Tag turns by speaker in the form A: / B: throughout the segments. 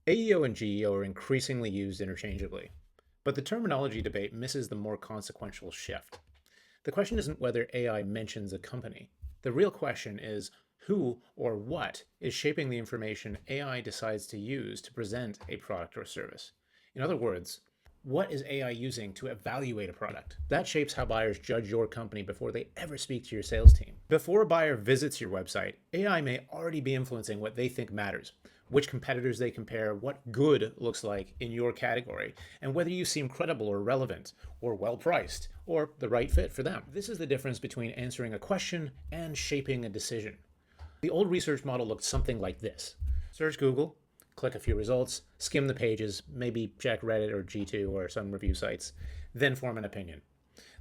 A: AEO and GEO are increasingly used interchangeably, but the terminology debate misses the more consequential shift. The question isn't whether AI mentions a company. The real question is who or what is shaping the information AI decides to use to present a product or service. In other words, what is AI using to evaluate a product? That shapes how buyers judge your company before they ever speak to your sales team. Before a buyer visits your website, AI may already be influencing what they think matters, which competitors they compare, what good looks like in your category, and whether you seem credible or relevant, or well priced, or the right fit for them. This is the difference between answering a question and shaping a decision. The old research model looked something like this. Search Google, click a few results, skim the pages, maybe check Reddit or G2 or some review sites, then form an opinion.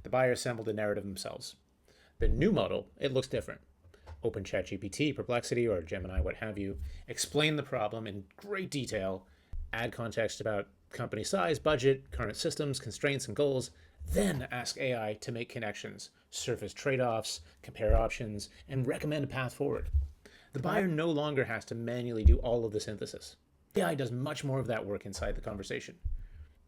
A: The buyer assembled a narrative themselves. The new model, it looks different. Open ChatGPT, Perplexity, or Gemini, what have you, explain the problem in great detail, add context about company size, budget, current systems, constraints, and goals, then ask AI to make connections, surface trade-offs, compare options, and recommend a path forward. The buyer no longer has to manually do all of the synthesis. AI does much more of that work inside the conversation.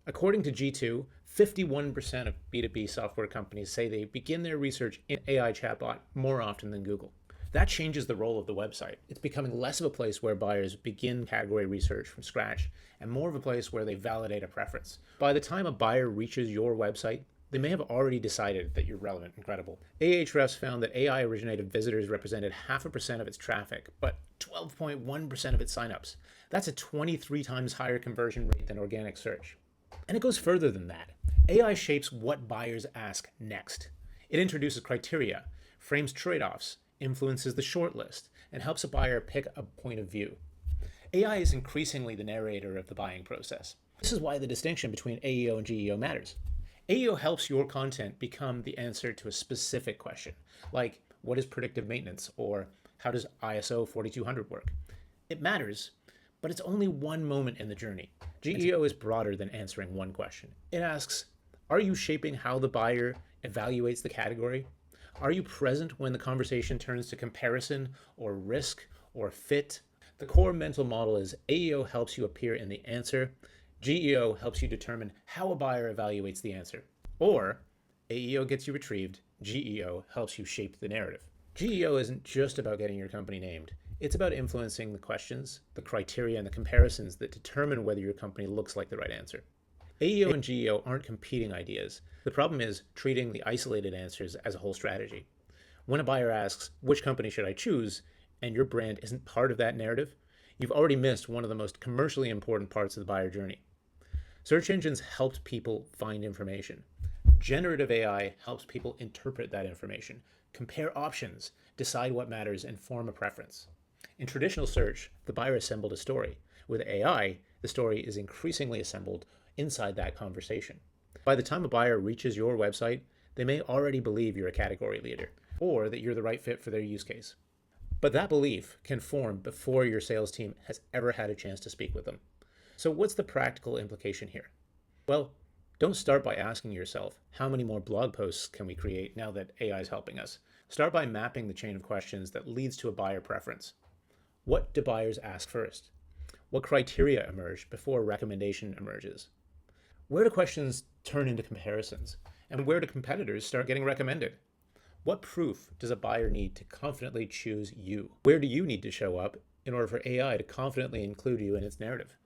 A: According to G2, 51% of B2B software companies say they begin their research in AI chatbot more often than Google. That changes the role of the website. It's becoming less of a place where buyers begin category research from scratch and more of a place where they validate a preference. By the time a buyer reaches your website, they may have already decided that you're relevant and credible. Ahrefs found that AI-originated visitors represented 0.5% of its traffic, but 12.1% of its signups. That's a 23 times higher conversion rate than organic search. And it goes further than that. AI shapes what buyers ask next. It introduces criteria, frames trade-offs, influences the shortlist, and helps a buyer pick a point of view. AI is increasingly the narrator of the buying process. This is why the distinction between AEO and GEO matters. AEO helps your content become the answer to a specific question, like what is predictive maintenance or how does ISO 4200 work? It matters, but it's only one moment in the journey. GEO is broader than answering one question. It asks, are you shaping how the buyer evaluates the category? Are you present when the conversation turns to comparison or risk or fit? The core mental model is AEO helps you appear in the answer. GEO helps you determine how a buyer evaluates the answer. Or AEO gets you retrieved, GEO helps you shape the narrative. GEO isn't just about getting your company named. It's about influencing the questions, the criteria, and the comparisons that determine whether your company looks like the right answer. AEO and GEO aren't competing ideas. The problem is treating the isolated answers as a whole strategy. When a buyer asks, which company should I choose, and your brand isn't part of that narrative, you've already missed one of the most commercially important parts of the buyer journey. Search engines help people find information. Generative AI helps people interpret that information, compare options, decide what matters, and form a preference. In traditional search, the buyer assembled a story. With AI, the story is increasingly assembled inside that conversation. By the time a buyer reaches your website, they may already believe you're a category leader or that you're the right fit for their use case. But that belief can form before your sales team has ever had a chance to speak with them. So what's the practical implication here? Well, don't start by asking yourself, how many more blog posts can we create now that AI is helping us? Start by mapping the chain of questions that leads to a buyer preference. What do buyers ask first? What criteria emerge before a recommendation emerges? Where do questions turn into comparisons? And where do competitors start getting recommended? What proof does a buyer need to confidently choose you? Where do you need to show up in order for AI to confidently include you in its narrative?